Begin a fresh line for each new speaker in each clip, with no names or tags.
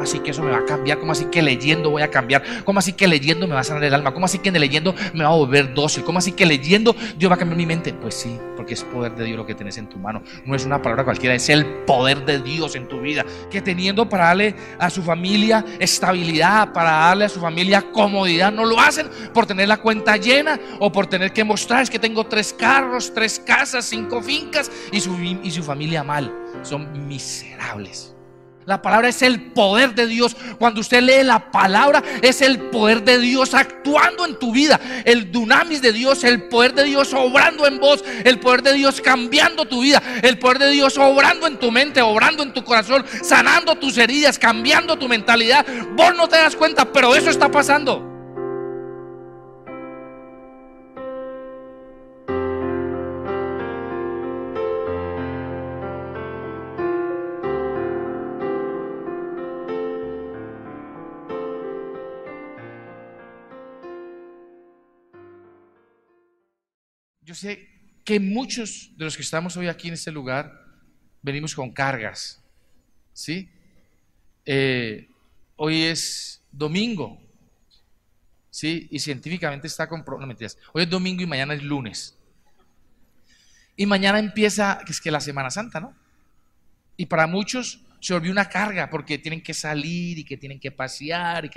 así que eso me va a cambiar? ¿Cómo así que leyendo voy a cambiar? ¿Cómo así que leyendo me va a sanar el alma? ¿Cómo así que leyendo me va a volver dócil? ¿Cómo así que leyendo Dios va a cambiar mi mente? Pues sí, porque es poder de Dios lo que tenés en tu mano. No es una palabra cualquiera, es el poder de Dios en tu vida, que teniendo para darle a su familia estabilidad, para darle a su familia comodidad, no lo hacen por tener la cuenta llena o por tener que mostrar, es que tengo 3 carros, 3 casas, 5 fincas y su familia mal. Son miserables. La palabra es el poder de Dios. Cuando usted lee la palabra, es el poder de Dios actuando en tu vida, el dunamis de Dios, el poder de Dios obrando en vos, el poder de Dios cambiando tu vida, el poder de Dios obrando en tu mente, obrando en tu corazón, sanando tus heridas, cambiando tu mentalidad. Vos no te das cuenta, pero eso está pasando. Yo sé que muchos de los que estamos hoy aquí en este lugar venimos con cargas, ¿sí? Hoy es domingo, ¿sí? Y científicamente está comprobado, no mentiras, hoy es domingo y mañana es lunes. Y mañana empieza, que es que la Semana Santa, ¿no? Y para muchos se volvió una carga porque tienen que salir y que tienen que pasear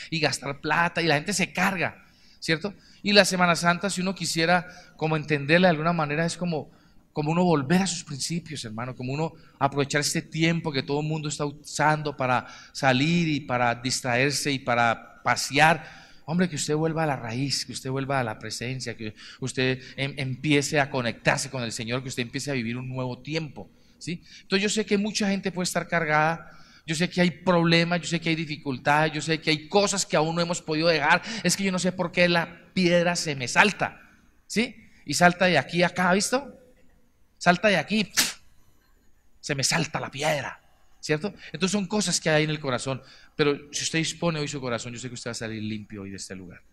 y gastar plata y la gente se carga, ¿cierto? Y la Semana Santa, si uno quisiera como entenderla de alguna manera, es como uno volver a sus principios, hermano, como uno aprovechar este tiempo que todo el mundo está usando para salir y para distraerse y para pasear. Hombre, que usted vuelva a la raíz, que usted vuelva a la presencia, que usted empiece a conectarse con el Señor, que usted empiece a vivir un nuevo tiempo, ¿sí? Entonces yo sé que mucha gente puede estar cargada. Yo sé que hay problemas, yo sé que hay dificultades, yo sé que hay cosas que aún no hemos podido dejar. Es que yo no sé por qué la piedra se me salta, ¿sí? Y salta de aquí a acá, ¿ha visto? Salta de aquí, se me salta la piedra, ¿cierto? Entonces son cosas que hay en el corazón. Pero si usted dispone hoy su corazón, yo sé que usted va a salir limpio hoy de este lugar.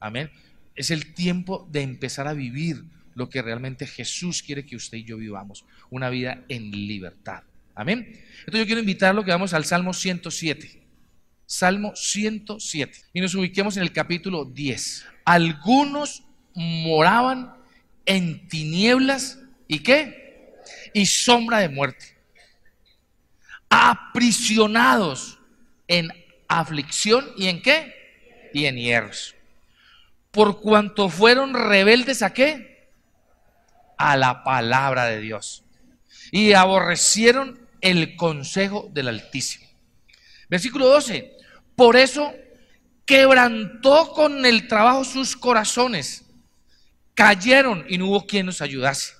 Amén. Es el tiempo de empezar a vivir lo que realmente Jesús quiere que usted y yo vivamos, una vida en libertad. Amén. Entonces yo quiero invitarlo que vamos al Salmo 107. Salmo 107. Y nos ubiquemos en el capítulo 10. Algunos moraban en tinieblas ¿y qué? Y sombra de muerte, aprisionados en aflicción ¿y en qué? Y en hierros. Por cuanto fueron rebeldes ¿a qué? A la palabra de Dios. Y aborrecieron el consejo del Altísimo. Versículo 12. Por eso quebrantó con el trabajo sus corazones. Cayeron y no hubo quien los ayudase.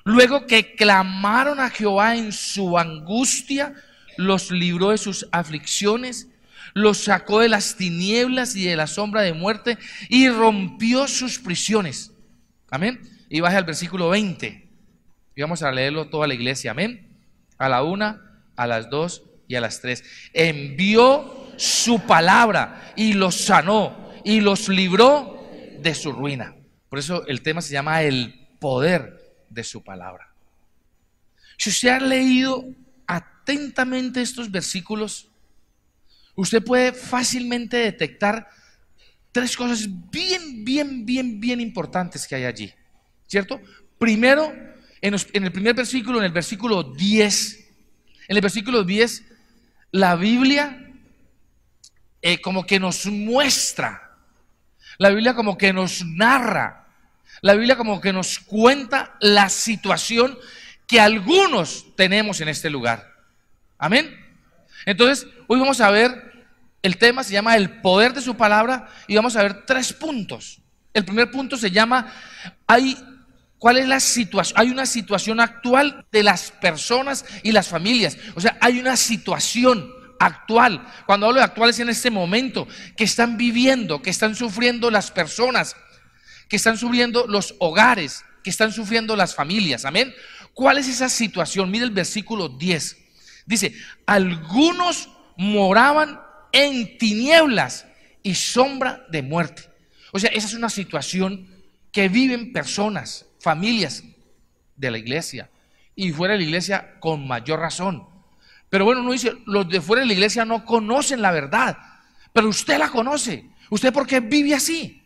Luego que clamaron a Jehová en su angustia, los libró de sus aflicciones, los sacó de las tinieblas y de la sombra de muerte y rompió sus prisiones. Amén. Y baje al versículo 20. Y vamos a leerlo toda la iglesia, amén. A la 1, a las 2 y a las 3. Envió su palabra y los sanó y los libró de su ruina. Por eso el tema se llama el poder de su palabra. Si usted ha leído atentamente estos versículos, usted puede fácilmente detectar 3 cosas bien importantes que hay allí, ¿cierto? Primero, en el primer versículo, en el versículo 10, en el versículo 10, la Biblia como que nos muestra, la Biblia como que nos narra, la Biblia como que nos cuenta la situación que algunos tenemos en este lugar. Amén. Entonces, hoy vamos a ver, el tema se llama el poder de su palabra y vamos a ver 3 puntos. El primer punto se llama, ¿cuál es la situación? Hay una situación actual de las personas y las familias. O sea, hay una situación actual. Cuando hablo de actual es en este momento que están viviendo, que están sufriendo las personas, que están sufriendo los hogares, que están sufriendo las familias. Amén. ¿Cuál es esa situación? Mire el versículo 10. Dice, algunos moraban en tinieblas y sombra de muerte. O sea, esa es una situación que viven personas, familias de la iglesia y fuera de la iglesia con mayor razón. Pero bueno, uno dice, los de fuera de la iglesia no conocen la verdad, pero usted la conoce. ¿Usted por qué vive así?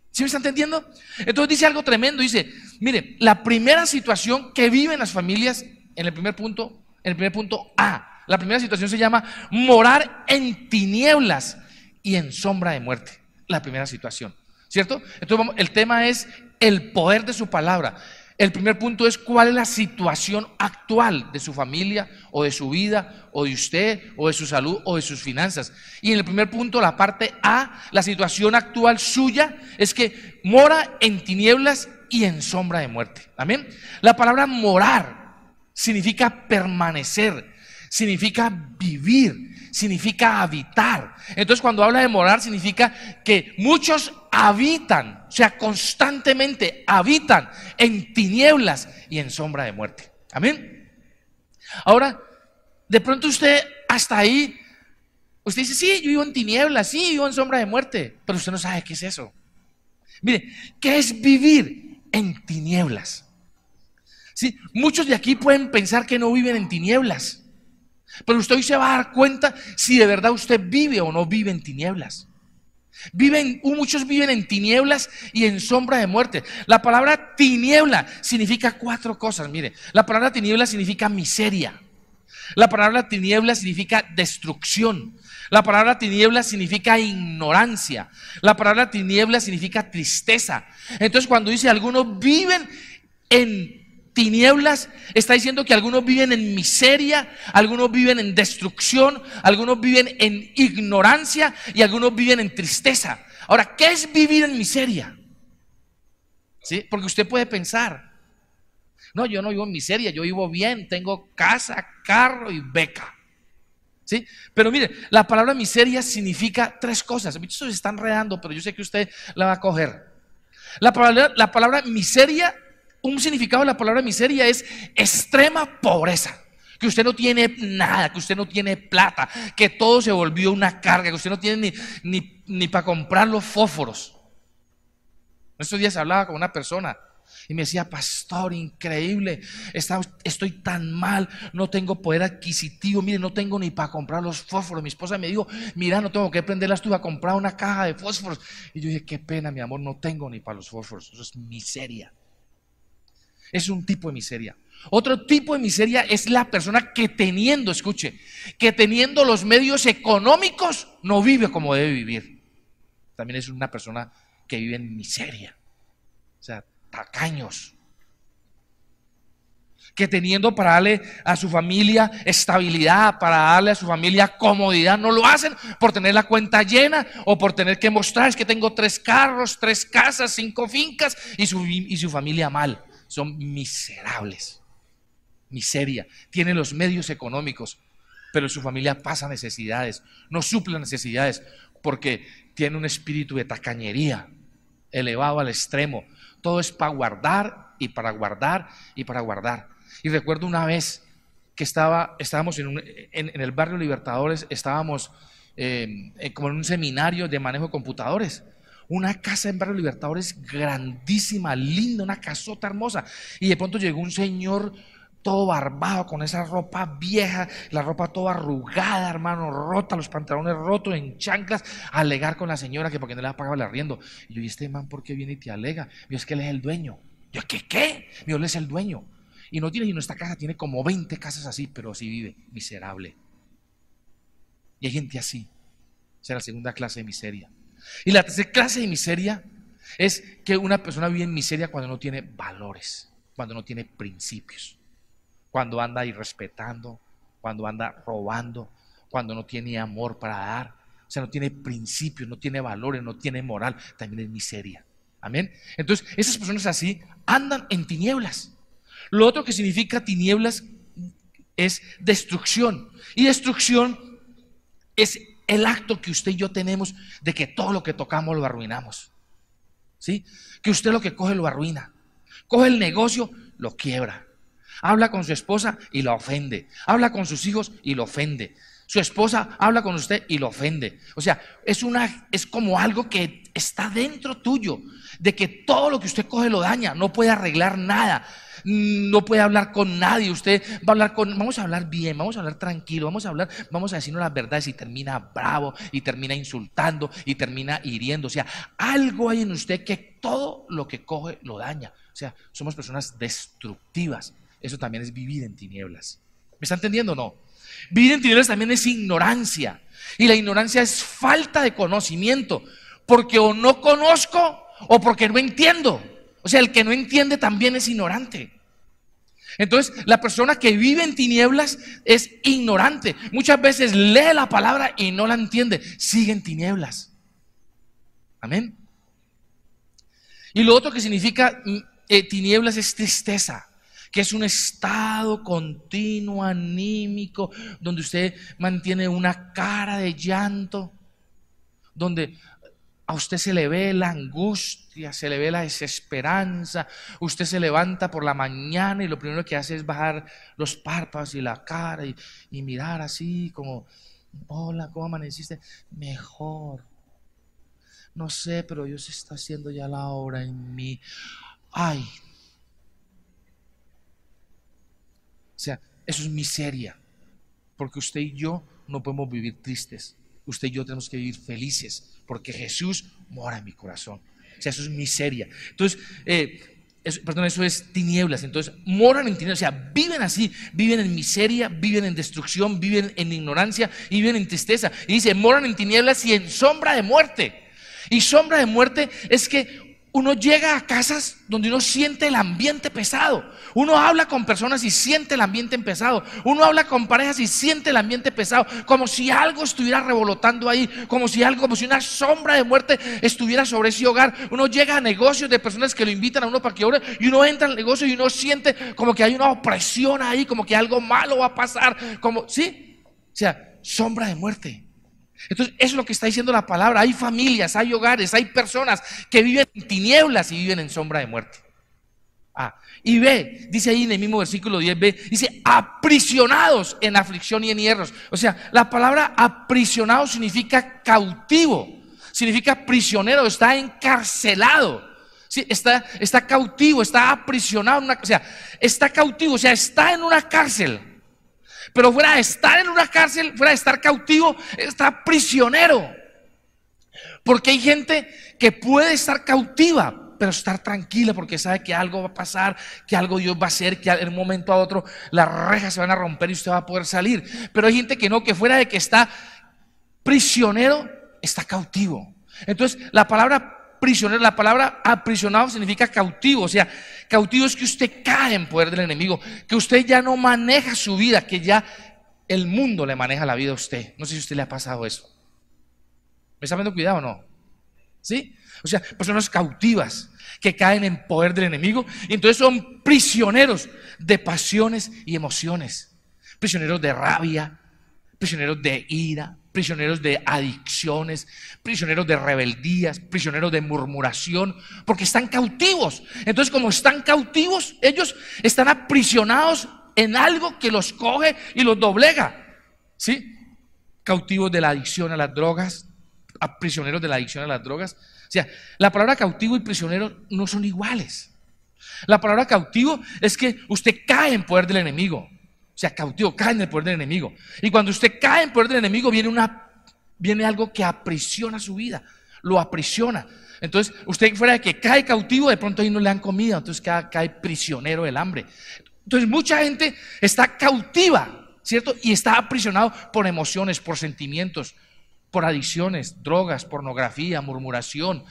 ¿Sí me está entendiendo? Entonces dice algo tremendo, dice, mire, la primera situación que viven las familias, en el primer punto A, la primera situación se llama morar en tinieblas y en sombra de muerte. La primera situación, ¿cierto? Entonces el tema es el poder de su palabra. El primer punto es cuál es la situación actual de su familia o de su vida o de usted o de su salud o de sus finanzas. Y en el primer punto, la parte A, la situación actual suya es que mora en tinieblas y en sombra de muerte. Amén. La palabra morar significa permanecer, significa vivir, significa habitar. Entonces cuando habla de morar significa que muchos habitan, o sea, constantemente habitan en tinieblas y en sombra de muerte. Amén. Ahora, de pronto usted hasta ahí, usted dice, sí, yo vivo en tinieblas, sí, vivo en sombra de muerte, pero usted no sabe qué es eso. Mire, ¿qué es vivir en tinieblas? Sí, muchos de aquí pueden pensar que no viven en tinieblas, pero usted hoy se va a dar cuenta si de verdad usted vive o no vive en tinieblas. Muchos viven en tinieblas y en sombra de muerte. La palabra tiniebla significa 4 cosas. Mire, la palabra tiniebla significa miseria. La palabra tiniebla significa destrucción. La palabra tiniebla significa ignorancia. La palabra tiniebla significa tristeza. Entonces cuando dice algunos viven en tinieblas, está diciendo que algunos viven en miseria, algunos viven en destrucción, algunos viven en ignorancia y algunos viven en tristeza. Ahora, ¿qué es vivir en miseria? ¿Sí? Porque usted puede pensar, no, yo no vivo en miseria, yo vivo bien, tengo casa, carro y beca. ¿Sí? Pero mire, la palabra miseria significa 3 cosas. Esto se está enredando, pero yo sé que usted la va a coger. La palabra miseria, un significado de la palabra miseria es extrema pobreza, que usted no tiene nada, que usted no tiene plata, que todo se volvió una carga, que usted no tiene ni para comprar los fósforos. Estos días hablaba con una persona y me decía, pastor, increíble, estoy tan mal, no tengo poder adquisitivo, mire, no tengo ni para comprar los fósforos. Mi esposa me dijo, mira, no tengo que prender la estufa, comprar una caja de fósforos. Y yo dije, qué pena, mi amor, no tengo ni para los fósforos. Eso es miseria. Es un tipo de miseria. Otro tipo de miseria es la persona que teniendo, escuche, que teniendo los medios económicos no vive como debe vivir. También es una persona que vive en miseria, o sea, tacaños. Que teniendo para darle a su familia estabilidad, para darle a su familia comodidad, no lo hacen por tener la cuenta llena o por tener que mostrar, es que tengo 3 carros, 3 casas, 5 fincas y su familia mal. Son miserables, miseria. Tienen los medios económicos, pero su familia pasa necesidades, no suple necesidades porque tiene un espíritu de tacañería elevado al extremo. Todo es para guardar y para guardar y para guardar. Y recuerdo una vez que estábamos en el barrio Libertadores, estábamos como en un seminario de manejo de computadores. Una casa en barrio Libertadores grandísima, linda, una casota hermosa. Y de pronto llegó un señor todo barbado, con esa ropa vieja, la ropa toda arrugada, hermano, rota, los pantalones rotos, en chanclas, a alegar con la señora que porque no le ha pagado el arriendo. Y yo, ¿y este man por qué viene y te alega? Yo, es que él es el dueño. Yo, ¿qué? Yo, él es el dueño. Y no tiene sino esta casa, tiene como 20 casas así, pero así vive, miserable. Y hay gente así. Esa es la segunda clase de miseria. Y la tercera clase de miseria es que una persona vive en miseria cuando no tiene valores, cuando no tiene principios, cuando anda irrespetando, cuando anda robando, cuando no tiene amor para dar, o sea, no tiene principios, no tiene valores, no tiene moral, también es miseria. Amén. Entonces, esas personas así andan en tinieblas. Lo otro que significa tinieblas es destrucción. Y destrucción es el acto que usted y yo tenemos de que todo lo que tocamos lo arruinamos. ¿Sí? Que usted lo que coge lo arruina. Coge el negocio, lo quiebra. Habla con su esposa y la ofende. Habla con sus hijos y lo ofende. Su esposa habla con usted y lo ofende. O sea, es como algo que está dentro tuyo, de que todo lo que usted coge lo daña, no puede arreglar nada. no puede hablar con nadie. Usted va a hablar vamos a hablar bien, vamos a hablar tranquilo, vamos a decirnos las verdades, y termina bravo, y termina insultando, y termina hiriendo. O sea, algo hay en usted que todo lo que coge lo daña. O sea, somos personas destructivas. Eso también es vivir en tinieblas. ¿Me está entendiendo o no? Vivir en tinieblas también es ignorancia. Y la ignorancia es falta de conocimiento, porque o no conozco o porque no entiendo. O sea, el que no entiende también es ignorante. Entonces, la persona que vive en tinieblas es ignorante. Muchas veces lee la palabra y no la entiende, sigue en tinieblas. Amén. Y lo otro que significa tinieblas es tristeza, que es un estado continuo, anímico, donde usted mantiene una cara de llanto, donde a usted se le ve la angustia, se le ve la desesperanza. Usted se levanta por la mañana y lo primero que hace es bajar los párpados y la cara y mirar así como: hola, ¿cómo amaneciste? Mejor. No sé, pero Dios está haciendo ya la obra en mí. Ay. O sea, eso es miseria, porque usted y yo no podemos vivir tristes. Usted y yo tenemos que vivir felices, porque Jesús mora en mi corazón. O sea, eso es miseria. Entonces, eso es tinieblas. Entonces, moran en tinieblas. O sea, viven así, viven en miseria, viven en destrucción, viven en ignorancia y viven en tristeza. Y dice, moran en tinieblas y en sombra de muerte. Y sombra de muerte es que uno llega a casas donde uno siente el ambiente pesado. Uno habla con personas y siente el ambiente pesado. Uno habla con parejas y siente el ambiente pesado, como si algo estuviera revolotando ahí, como si una sombra de muerte estuviera sobre ese hogar. Uno llega a negocios de personas que lo invitan a uno para que ore, y uno entra al negocio y uno siente como que hay una opresión ahí, como que algo malo va a pasar, ¿sí? O sea, sombra de muerte. Entonces, eso es lo que está diciendo la palabra. Hay familias, hay hogares, hay personas que viven en tinieblas y viven en sombra de muerte. Y B, dice ahí en el mismo versículo 10b, dice aprisionados en aflicción y en hierros. O sea, la palabra aprisionado significa cautivo, significa prisionero, está encarcelado. Sí, está cautivo, está aprisionado, o sea, está cautivo, o sea, está en una cárcel. Pero fuera de estar en una cárcel, fuera de estar cautivo, está prisionero. Porque hay gente que puede estar cautiva, pero estar tranquila porque sabe que algo va a pasar, que algo Dios va a hacer, que en un momento a otro las rejas se van a romper y usted va a poder salir. Pero hay gente que no, que fuera de que está prisionero, está cautivo. Entonces, la palabra prisionero, la palabra aprisionado significa cautivo. O sea, cautivo es que usted cae en poder del enemigo, que usted ya no maneja su vida, que ya el mundo le maneja la vida a usted. No sé si a usted le ha pasado eso. ¿Me está dando cuidado o no? ¿Sí? O sea, personas cautivas que caen en poder del enemigo y entonces son prisioneros de pasiones y emociones, prisioneros de rabia, prisioneros de ira, prisioneros de adicciones, prisioneros de rebeldías, prisioneros de murmuración, porque están cautivos. Entonces, como están cautivos, ellos están aprisionados en algo que los coge y los doblega. ¿Sí? Cautivos de la adicción a las drogas, prisioneros de la adicción a las drogas. O sea, la palabra cautivo y prisionero no son iguales. La palabra cautivo es que usted cae en poder del enemigo. O sea, cautivo, cae en el poder del enemigo. Y cuando usted cae en poder del enemigo, viene algo que aprisiona su vida, lo aprisiona. Entonces, usted fuera de que cae cautivo, de pronto ahí no le dan comida, entonces cae prisionero del hambre. Entonces, mucha gente está cautiva, ¿cierto? Y está aprisionado por emociones, por sentimientos, por adicciones, drogas, pornografía, murmuración,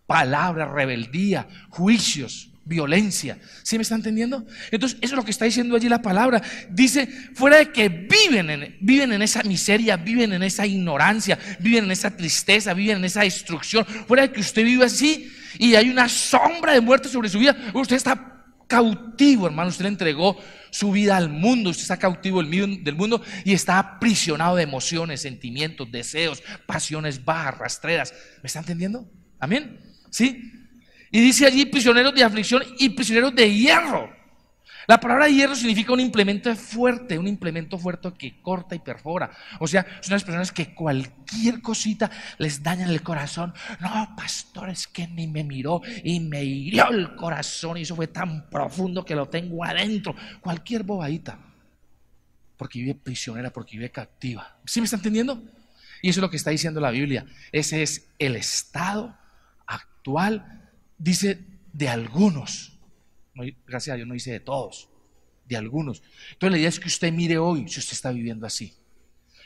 palabras, rebeldía, juicios, violencia. ¿Sí me está entendiendo? Entonces, eso es lo que está diciendo allí la palabra. Dice, fuera de que viven en esa miseria, viven en esa ignorancia, viven en esa tristeza, viven en esa destrucción, fuera de que usted vive así y hay una sombra de muerte sobre su vida, usted está cautivo, hermano. Usted le entregó su vida al mundo, usted está cautivo del mundo y está aprisionado de emociones, sentimientos, deseos, pasiones bajas, rastreras. ¿Me está entendiendo? Amén. ¿Sí? Y dice allí prisioneros de aflicción y prisioneros de hierro. La palabra hierro significa un implemento fuerte que corta y perfora. O sea, son las personas que cualquier cosita les daña el corazón. No, pastor, es que ni me miró y me hirió el corazón y eso fue tan profundo que lo tengo adentro. Cualquier bobadita. Porque vive prisionera, porque vive captiva. ¿Sí me está entendiendo? Y eso es lo que está diciendo la Biblia. Ese es el estado actual, dice, de algunos. No, gracias a Dios no dice de todos, de algunos. Entonces la idea es que usted mire hoy si usted está viviendo así,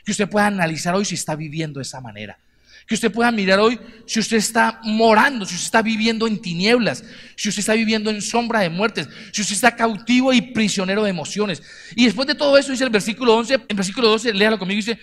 que usted pueda analizar hoy si está viviendo de esa manera, que usted pueda mirar hoy si usted está morando, si usted está viviendo en tinieblas, si usted está viviendo en sombra de muertes, si usted está cautivo y prisionero de emociones. Y después de todo eso dice el versículo 11, en versículo 12, léalo conmigo, dice: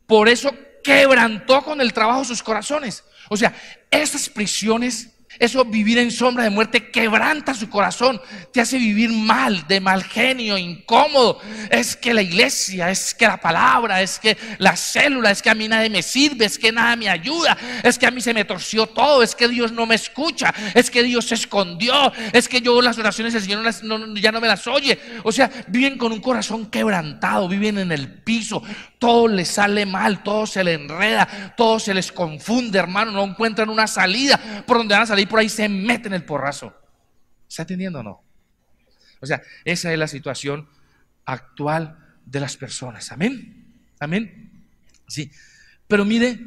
por eso quebrantó con el trabajo sus corazones. O sea, esas prisiones, eso vivir en sombra de muerte quebranta su corazón, te hace vivir mal, de mal genio, incómodo. Es que la iglesia, es que la palabra, es que la célula, es que a mí nadie me sirve, es que nada me ayuda, es que a mí se me torció todo, es que Dios no me escucha, es que Dios se escondió, es que yo las oraciones del Señor ya no me las oye. O sea, viven con un corazón quebrantado, viven en el piso, todo les sale mal, todo se les enreda, todo se les confunde, hermano, no encuentran una salida. Por donde van a salir, por ahí se meten el porrazo. ¿Está entendiendo o no? O sea, esa es la situación actual de las personas. Amén. Amén. Sí. Pero mire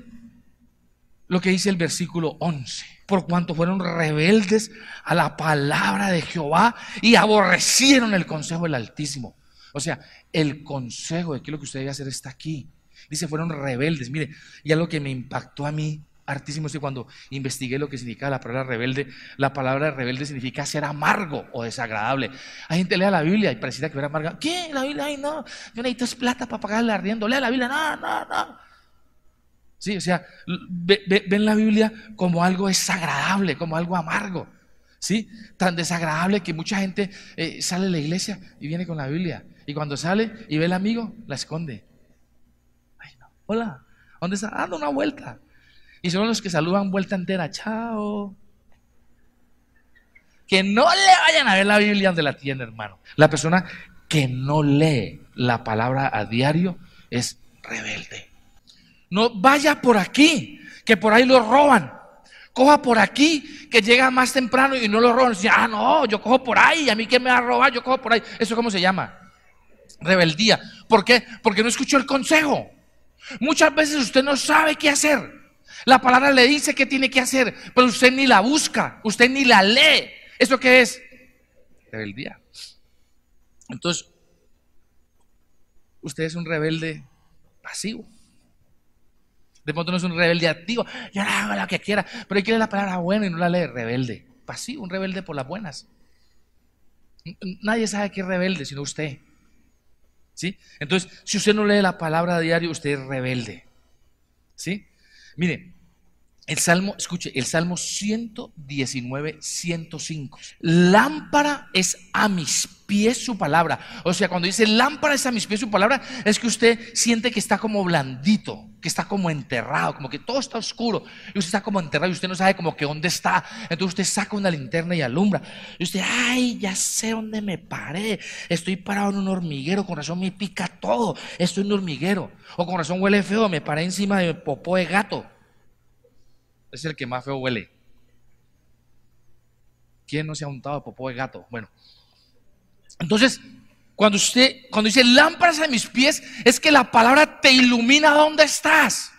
lo que dice el versículo 11: por cuanto fueron rebeldes a la palabra de Jehová y aborrecieron el consejo del Altísimo. O sea, el consejo de qué es lo que usted debe hacer está aquí. Dice, fueron rebeldes. Mire, y algo que me impactó a mí hartísimo es que cuando investigué lo que significa la palabra rebelde significa ser amargo o desagradable. Hay gente lee la Biblia y pareciera que era amarga. ¿Qué? La Biblia, ay no, yo necesito es plata para pagar el arriendo. Lea la Biblia, no. Sí, o sea, ven la Biblia como algo desagradable, como algo amargo. ¿Sí? Tan desagradable que mucha gente sale de la iglesia y viene con la Biblia. Y cuando sale y ve al amigo, la esconde. Ay, no. Hola, ¿dónde está? Dando una vuelta. Y son los que saludan vuelta entera. Chao. Que no le vayan a ver la Biblia donde la tiene, hermano. La persona que no lee la palabra a diario es rebelde. No vaya por aquí, que por ahí lo roban. Coja por aquí, que llega más temprano y no lo roban. Dice, no, yo cojo por ahí, a mí que me va a robar, yo cojo por ahí. ¿Eso cómo se llama? Rebeldía. ¿Por qué? Porque no escuchó el consejo. Muchas veces usted no sabe qué hacer. La palabra le dice qué tiene que hacer, pero usted ni la busca, usted ni la lee. ¿Eso qué es? Rebeldía. Entonces, usted es un rebelde pasivo. De pronto no es un rebelde activo. Yo no hago lo que quiera, pero él quiere la palabra buena y no la lee. Rebelde pasivo, un rebelde por las buenas. Nadie sabe qué es rebelde sino usted. ¿Sí? Entonces, si usted no lee la palabra a diario, usted es rebelde. ¿Sí? Mire, el Salmo, escuche, el Salmo 119, 105. Lámpara es a mis pies su palabra. O sea, cuando dice lámpara es a mis pies su palabra, es que usted siente que está como blandito, que está como enterrado, como que todo está oscuro y usted está como enterrado y usted no sabe como que dónde está. Entonces usted saca una linterna y alumbra y usted, ay, ya sé dónde me paré, estoy parado en un hormiguero, con razón me pica todo, estoy en un hormiguero, o con razón huele feo, me paré encima de popó de gato. Es el que más feo huele. ¿Quién no se ha untado de popó de gato? Bueno, entonces cuando dice lámparas a mis pies, es que la palabra te ilumina dónde estás.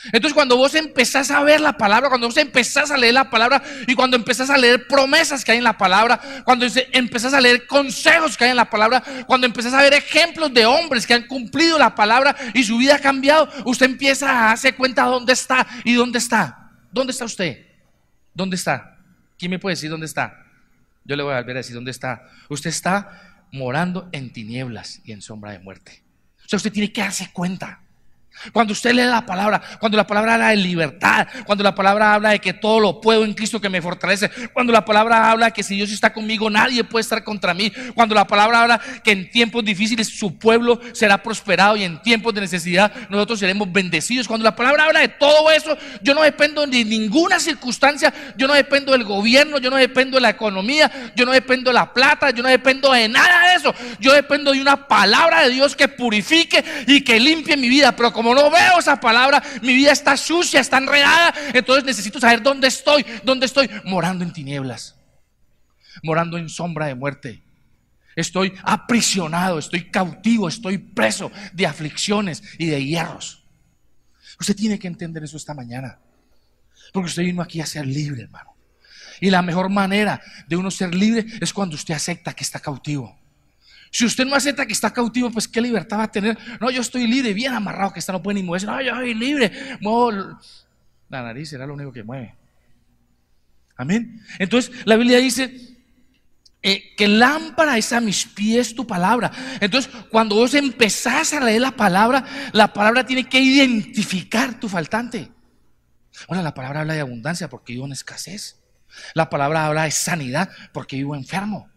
Entonces cuando vos empezás a ver la palabra, cuando vos empezás a leer la palabra y cuando empezás a leer promesas que hay en la palabra, cuando empezás a leer consejos que hay en la palabra, cuando empezás a ver ejemplos de hombres que han cumplido la palabra y su vida ha cambiado, usted empieza a darse cuenta dónde está y dónde está. ¿Dónde está usted? ¿Dónde está? ¿Quién me puede decir dónde está? Yo le voy a volver a decir dónde está. Usted está morando en tinieblas y en sombra de muerte. O sea, usted tiene que darse cuenta. Cuando usted lee la palabra, cuando la palabra habla de libertad, cuando la palabra habla de que todo lo puedo en Cristo que me fortalece, cuando la palabra habla de que si Dios está conmigo nadie puede estar contra mí, cuando la palabra habla que en tiempos difíciles su pueblo será prosperado y en tiempos de necesidad nosotros seremos bendecidos, cuando la palabra habla de todo eso, yo no dependo de ninguna circunstancia, yo no dependo del gobierno, yo no dependo de la economía, yo no dependo de la plata, yo no dependo de nada de eso, yo dependo de una palabra de Dios que purifique y que limpie mi vida. Pero como no veo esa palabra, mi vida está sucia, está enredada, entonces necesito saber dónde estoy, morando en tinieblas, morando en sombra de muerte. Estoy aprisionado, estoy cautivo, estoy preso de aflicciones y de hierros. Usted tiene que entender eso esta mañana, porque usted vino aquí a ser libre, hermano. Y la mejor manera de uno ser libre es cuando usted acepta que está cautivo. Si usted no acepta que está cautivo, pues ¿qué libertad va a tener? No, yo estoy libre, bien amarrado, que está no puede ni moverse. No, yo soy libre, muevo la nariz, será lo único que mueve. Amén. Entonces la Biblia dice que lámpara es a mis pies tu palabra. Entonces cuando vos empezás a leer la palabra tiene que identificar tu faltante. Ahora la palabra habla de abundancia porque vivo en escasez. La palabra habla de sanidad porque vivo enfermo.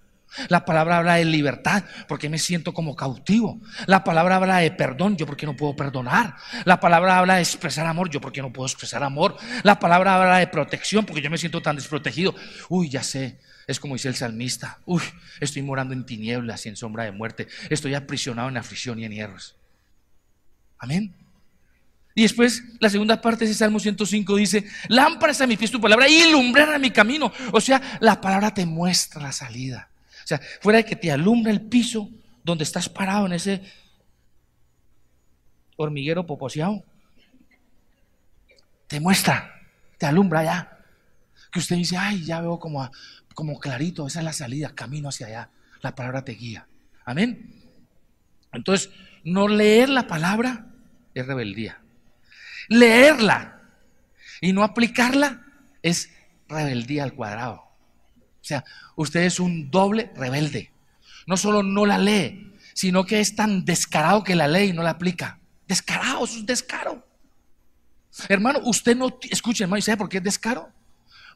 La palabra habla de libertad porque me siento como cautivo. La palabra habla de perdón, yo porque no puedo perdonar. La palabra habla de expresar amor, yo porque no puedo expresar amor. La palabra habla de protección porque yo me siento tan desprotegido. Uy, ya sé, es como dice el salmista. Uy, estoy morando en tinieblas y en sombra de muerte. Estoy aprisionado en aflicción y en hierros. Amén. Y después la segunda parte de ese Salmo 105 dice: lámpara es a mis pies tu palabra y lumbrera mi camino. O sea, la palabra te muestra la salida. O sea, fuera de que te alumbra el piso donde estás parado en ese hormiguero poposeado, te muestra, te alumbra ya. Que usted dice: ay, ya veo como clarito, esa es la salida, camino hacia allá. La palabra te guía. Amén. Entonces, no leer la palabra es rebeldía. Leerla y no aplicarla es rebeldía al cuadrado. O sea, usted es un doble rebelde. No solo no la lee, sino que es tan descarado que la lee y no la aplica. Descarado, eso es descaro. Hermano, usted no, escuche, hermano, ¿y sabe por qué es descaro?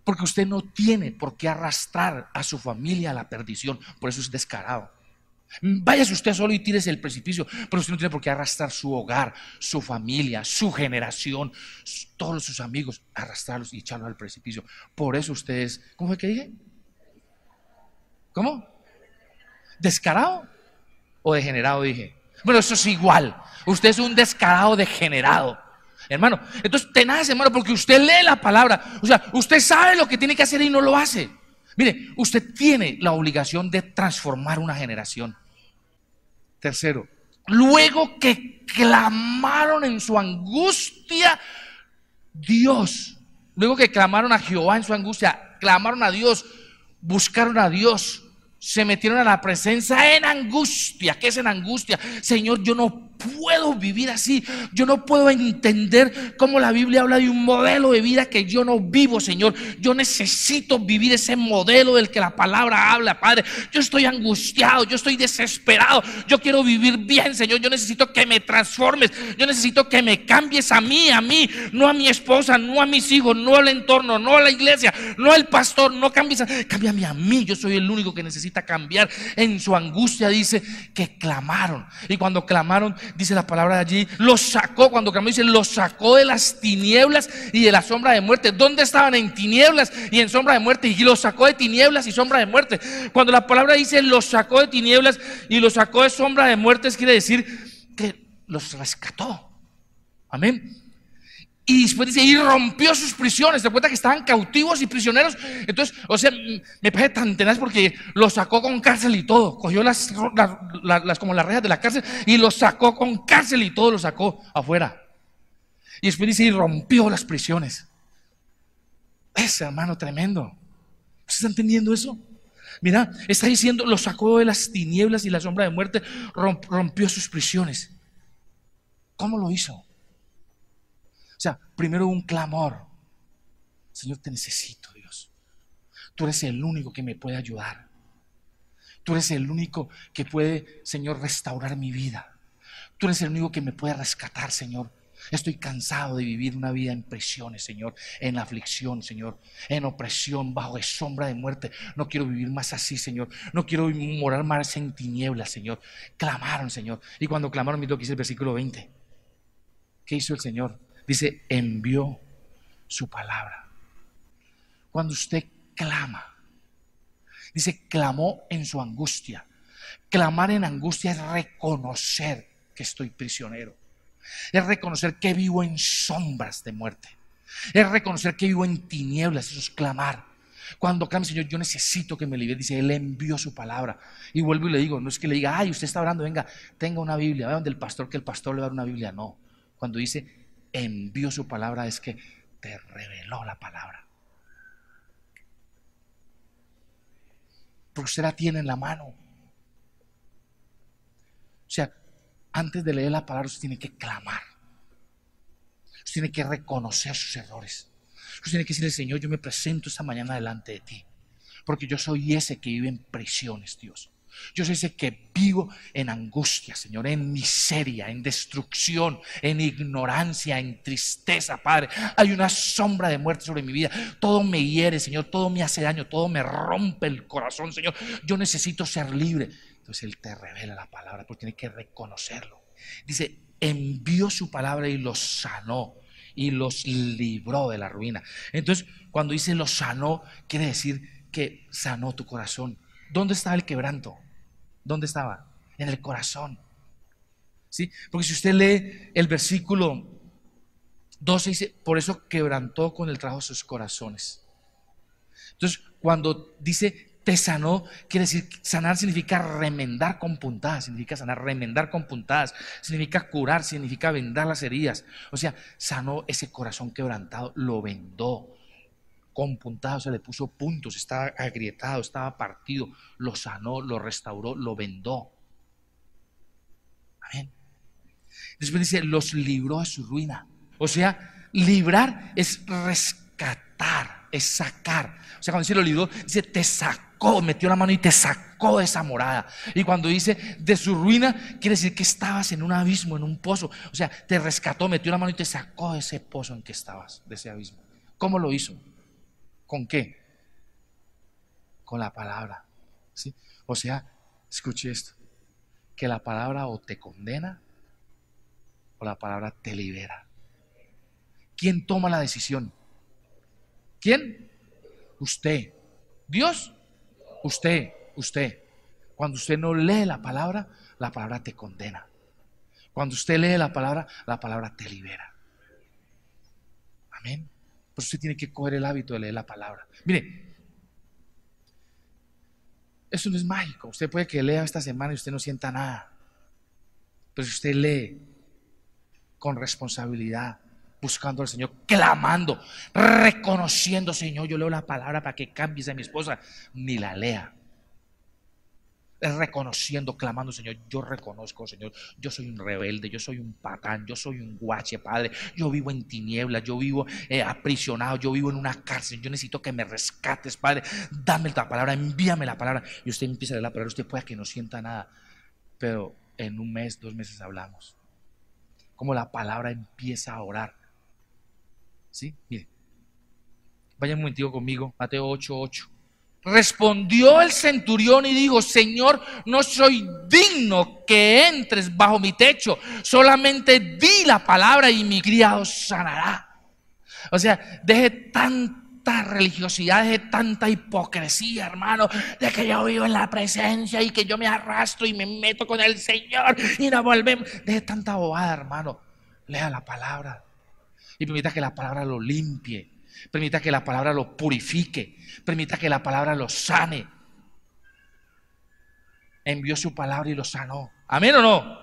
Porque usted no tiene por qué arrastrar a su familia a la perdición. Por eso es descarado. Váyase usted solo y tírese el precipicio, pero usted no tiene por qué arrastrar su hogar, su familia, su generación, todos sus amigos, arrastrarlos y echarlos al precipicio. Por eso usted es, ¿cómo fue que dije? ¿Cómo? ¿Descarado o degenerado dije? Bueno, eso es igual. Usted es un descarado degenerado, hermano. Entonces tenaz, hermano, porque usted lee la palabra. O sea, usted sabe lo que tiene que hacer y no lo hace. Mire, usted tiene la obligación de transformar una generación. Tercero, luego que clamaron en su angustia, luego que clamaron a Jehová en su angustia, clamaron a Dios, buscaron a Dios, se metieron a la presencia en angustia. ¿Qué es en angustia? Señor, yo no puedo vivir así. Yo no puedo entender cómo la Biblia habla de un modelo de vida que yo no vivo, Señor. Yo necesito vivir ese modelo del que la palabra habla, Padre. Yo estoy angustiado, yo estoy desesperado. Yo quiero vivir bien, Señor. Yo necesito que me transformes. Yo necesito que me cambies a mí, no a mi esposa, no a mis hijos, no al entorno, no a la iglesia, no al pastor. No cambies, cámbiame a mí. Yo soy el único que necesita cambiar. En su angustia dice que clamaron. Y cuando clamaron, dice la palabra de allí, los sacó. Cuando clamó dice, los sacó de las tinieblas y de la sombra de muerte. ¿Dónde estaban? En tinieblas y en sombra de muerte. Y los sacó de tinieblas y sombra de muerte. Cuando la palabra dice los sacó de tinieblas y los sacó de sombra de muerte, quiere decir que los rescató. Amén. Y después dice, y rompió sus prisiones. ¿Te cuenta que estaban cautivos y prisioneros? Entonces, o sea, me parece tan tenaz porque los sacó con cárcel y todo. Cogió como las rejas de la cárcel y los sacó con cárcel y todo, los sacó afuera. Y después dice, y rompió las prisiones. Ese hermano tremendo. ¿Ustedes están entendiendo eso? Mira, está diciendo, los sacó de las tinieblas y la sombra de muerte, rompió sus prisiones. ¿Cómo lo hizo? O sea, primero un clamor. Señor, te necesito, Dios. Tú eres el único que me puede ayudar. Tú eres el único que puede, Señor, restaurar mi vida. Tú eres el único que me puede rescatar, Señor. Estoy cansado de vivir una vida en prisiones, Señor, en aflicción, Señor, en opresión, bajo de sombra de muerte. No quiero vivir más así, Señor. No quiero morar más en tinieblas, Señor. Clamaron, Señor. Y cuando clamaron, mira lo que dice el versículo 20. ¿Qué hizo el Señor? Dice, envió su palabra. Cuando usted clama, dice, clamó en su angustia. Clamar en angustia es reconocer que estoy prisionero. Es reconocer que vivo en sombras de muerte. Es reconocer que vivo en tinieblas. Eso es clamar. Cuando clama, Señor, yo necesito que me libere, dice, Él envió su palabra. Y vuelvo y le digo, no es que le diga, ay, usted está orando, venga, tenga una Biblia, vaya donde el pastor, que el pastor le va a dar una Biblia. No, cuando dice envió su palabra, es que te reveló la palabra, porque usted la tiene en la mano. O sea, antes de leer la palabra, usted tiene que clamar. Usted tiene que reconocer sus errores. Usted tiene que decirle, Señor, yo me presento esta mañana delante de ti, porque yo soy ese que vive en prisiones, Dios. Yo soy ese que vivo en angustia, Señor, en miseria, en destrucción, en ignorancia, en tristeza, Padre. Hay una sombra de muerte sobre mi vida. Todo me hiere, Señor, todo me hace daño, todo me rompe el corazón, Señor. Yo necesito ser libre. Entonces Él te revela la palabra, porque tiene que reconocerlo. Dice, envió su palabra y los sanó y los libró de la ruina. Entonces, cuando dice los sanó, quiere decir que sanó tu corazón. ¿Dónde estaba el quebranto? ¿Dónde estaba? En el corazón. ¿Sí? Porque si usted lee el versículo 12, dice, por eso quebrantó con el trabajo sus corazones. Entonces, cuando dice te sanó, quiere decir, sanar significa remendar con puntadas, significa sanar, remendar con puntadas, significa curar, significa vendar las heridas. O sea, sanó ese corazón quebrantado, lo vendó con puntadas, o sea, le puso puntos, estaba agrietado, estaba partido, lo sanó, lo restauró, lo vendó. Amén. Después dice, los libró de su ruina. O sea, librar es rescatar, es sacar. O sea, cuando dice lo libró, dice te sacó, metió la mano y te sacó de esa morada. Y cuando dice de su ruina, quiere decir que estabas en un abismo, en un pozo. O sea, te rescató, metió la mano y te sacó de ese pozo en que estabas, de ese abismo. ¿Cómo lo hizo? ¿Con qué? Con la palabra, ¿sí? O sea, escuche esto, que la palabra o te condena o la palabra te libera. ¿Quién toma la decisión? ¿Quién? Usted. ¿Dios? Usted. Cuando usted no lee la palabra te condena. Cuando usted lee la palabra te libera. Amén. Por eso usted tiene que coger el hábito de leer la palabra. Mire, eso no es mágico. Usted puede que lea esta semana y usted no sienta nada. Pero si usted lee con responsabilidad, buscando al Señor, clamando, reconociendo, Señor, yo leo la palabra para que cambies a mi esposa, ni la lea. Es reconociendo, clamando, Señor, yo reconozco, Señor, yo soy un rebelde, yo soy un patán, yo soy un guache, Padre, yo vivo en tinieblas, yo vivo aprisionado, yo vivo en una cárcel, yo necesito que me rescates, Padre, dame la palabra, envíame la palabra. Y usted empieza a leer la palabra, usted puede que no sienta nada, pero en un mes, 2 meses hablamos, como la palabra empieza a orar. ¿Sí? Mire, vaya un momentico conmigo, Mateo 8:8. Respondió el centurión y dijo, Señor, no soy digno que entres bajo mi techo, solamente di la palabra y mi criado sanará. O sea, deje tanta religiosidad, deje tanta hipocresía, hermano, de que yo vivo en la presencia y que yo me arrastro y me meto con el Señor y no volvemos. Deje tanta bobada, hermano, lea la palabra y permita que la palabra lo limpie. Permita que la palabra lo purifique. Permita que la palabra lo sane. Envió su palabra y lo sanó. ¿Amén o no?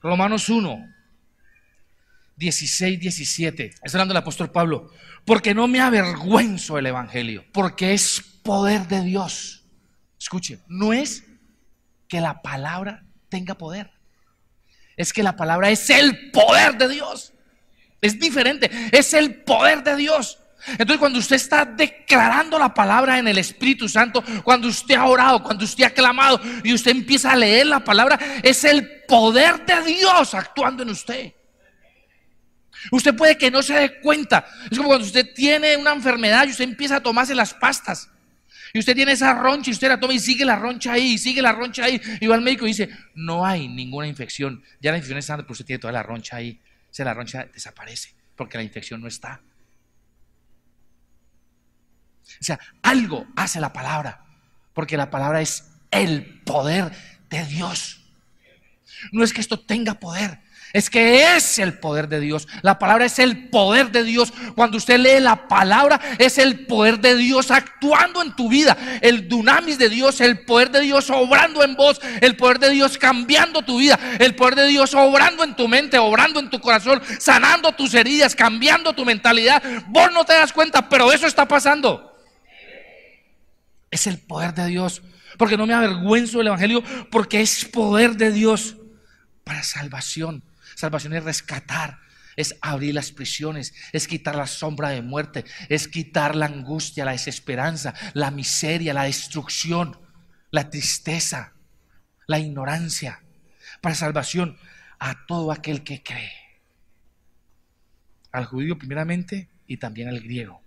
Romanos 1:16-17. Está hablando el apóstol Pablo. Porque no me avergüenzo del evangelio, porque es poder de Dios. Escuche, no es que la palabra tenga poder, es que la palabra es el poder de Dios. Es diferente, es el poder de Dios. Entonces, cuando usted está declarando la palabra en el Espíritu Santo, cuando usted ha orado, cuando usted ha clamado y usted empieza a leer la palabra, es el poder de Dios actuando en usted. Usted puede que no se dé cuenta. Es como cuando usted tiene una enfermedad y usted empieza a tomarse las pastas. Y usted tiene esa roncha y usted la toma y sigue la roncha ahí, y sigue la roncha ahí. Y va al médico y dice, no hay ninguna infección. Ya la infección está, pero usted tiene toda la roncha ahí. O sea, la roncha desaparece porque la infección no está. O sea, algo hace la palabra, porque la palabra es el poder de Dios. No es que esto tenga poder, es que es el poder de Dios. La palabra es el poder de Dios. Cuando usted lee la palabra, es el poder de Dios actuando en tu vida, el dunamis de Dios, el poder de Dios obrando en vos, el poder de Dios cambiando tu vida, el poder de Dios obrando en tu mente, obrando en tu corazón, sanando tus heridas, cambiando tu mentalidad. Vos no te das cuenta, pero eso está pasando. Es el poder de Dios, porque no me avergüenzo del evangelio, porque es poder de Dios para salvación. Salvación es rescatar, es abrir las prisiones, es quitar la sombra de muerte, es quitar la angustia, la desesperanza, la miseria, la destrucción, la tristeza, la ignorancia. Para salvación a todo aquel que cree, al judío primeramente y también al griego,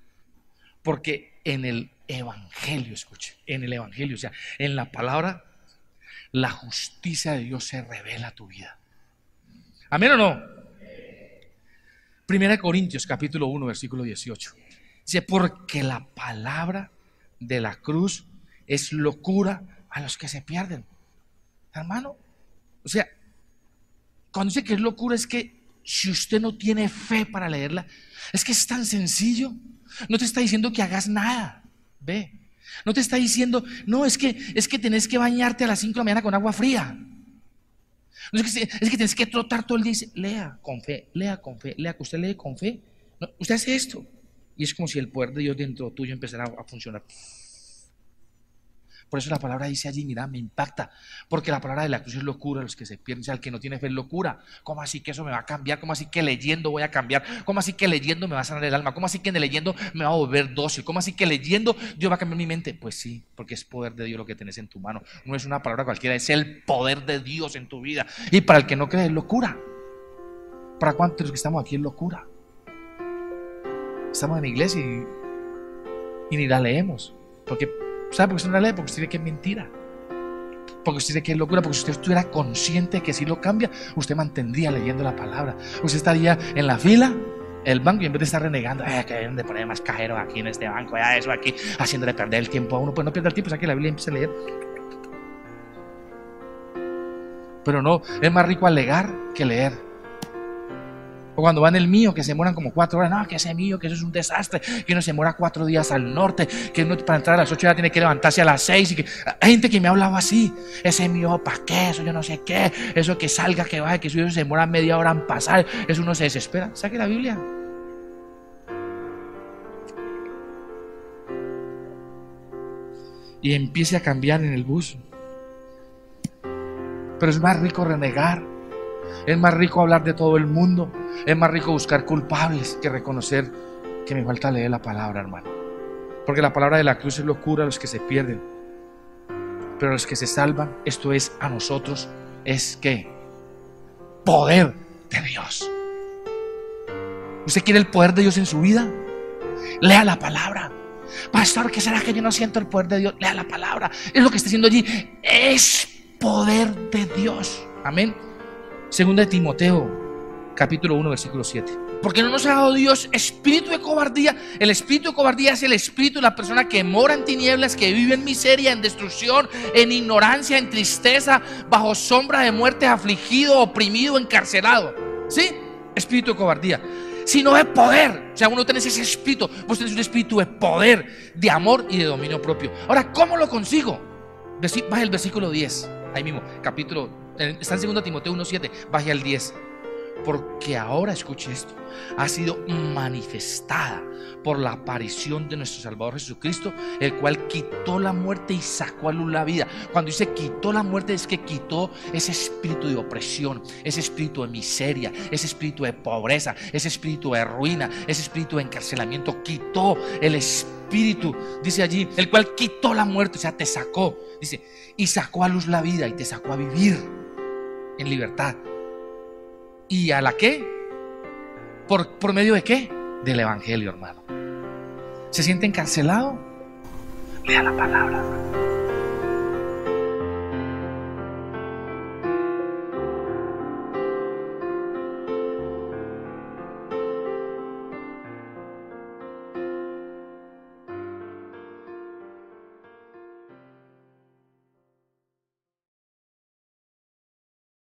porque en el evangelio, escuche, en el evangelio, o sea, en la palabra, la justicia de Dios se revela a tu vida. ¿Amén o no? Primera de Corintios capítulo 1 versículo 18 dice, porque la palabra de la cruz es locura a los que se pierden. Hermano, o sea, cuando dice que es locura, es que si usted no tiene fe para leerla, es que es tan sencillo. No te está diciendo que hagas nada, ve. No te está diciendo, no, es que tenés que bañarte a las 5 de la mañana con agua fría. No, es que tenés que trotar todo el día. Dice, lea con fe, lea con fe, lea, que usted lee con fe. No, usted hace esto y es como si el poder de Dios dentro tuyo empezara a funcionar. Por eso la palabra dice allí, mira, me impacta, porque la palabra de la cruz es locura a los que se pierden. O sea, el que no tiene fe es locura. ¿Cómo así que eso me va a cambiar? ¿Cómo así que leyendo voy a cambiar? ¿Cómo así que leyendo me va a sanar el alma? ¿Cómo así que leyendo me va a volver dócil? ¿Cómo así que leyendo Dios va a cambiar mi mente? Pues sí, porque es poder de Dios lo que tenés en tu mano. No es una palabra cualquiera, es el poder de Dios en tu vida. Y para el que no cree es locura. ¿Para cuántos de los que estamos aquí es locura? Estamos en la iglesia y ni la leemos. ¿Sabe por qué usted no la lee? Porque usted cree que es mentira. Porque usted cree que es locura. Porque si usted estuviera consciente de que si lo cambia, usted mantendría leyendo la palabra. Usted estaría en la fila, el banco, y en vez de estar renegando, que deben de poner más cajero aquí en este banco, eso aquí, haciéndole perder el tiempo a uno. Pues no pierda el tiempo, saque la Biblia y empiece a leer. Pero no, es más rico alegar que leer. O cuando van el mío, que se demoran como 4 horas. No, que ese mío, que eso es un desastre. Que uno se demora 4 días al norte. Que uno para entrar a las 8 ya tiene que levantarse a las 6. Y que hay gente que me ha hablado así. Ese mío, ¿para qué? Eso yo no sé qué. Eso que salga, que vaya, que eso se demora media hora en pasar. Eso uno se desespera. Saque la Biblia. Y empiece a cambiar en el bus. Pero es más rico renegar. Es más rico hablar de todo el mundo. Es más rico buscar culpables que reconocer que me falta leer la palabra, hermano. Porque la palabra de la cruz es locura a los que se pierden, pero a los que se salvan, esto es a nosotros, es que poder de Dios. ¿Usted quiere el poder de Dios en su vida? Lea la palabra. Pastor, ¿qué será que yo no siento el poder de Dios? Lea la palabra. Es lo que está diciendo allí. Es poder de Dios. Amén. Segunda de Timoteo, capítulo 1, versículo 7. Porque no nos ha dado Dios espíritu de cobardía. El espíritu de cobardía es el espíritu de la persona que mora en tinieblas, que vive en miseria, en destrucción, en ignorancia, en tristeza, bajo sombra de muerte, afligido, oprimido, encarcelado. ¿Sí? Espíritu de cobardía. Sino de poder. O sea, uno tenés ese espíritu. Vos tenés un espíritu de poder, de amor y de dominio propio. Ahora, ¿cómo lo consigo? Baja el versículo 10. Ahí mismo, capítulo. Está en 2 Timoteo 1:7, baje al 10. Porque ahora, escuche esto, ha sido manifestada por la aparición de nuestro Salvador Jesucristo, el cual quitó la muerte y sacó a luz la vida. Cuando dice quitó la muerte, es que quitó ese espíritu de opresión, ese espíritu de miseria, ese espíritu de pobreza, ese espíritu de ruina, ese espíritu de encarcelamiento. Quitó el espíritu, dice allí, el cual quitó la muerte, o sea, te sacó, dice, y sacó a luz la vida y te sacó a vivir en libertad. ¿Y a la qué? ¿Por medio de qué? Del Evangelio, hermano. ¿Se siente encarcelado? Lea la palabra, hermano.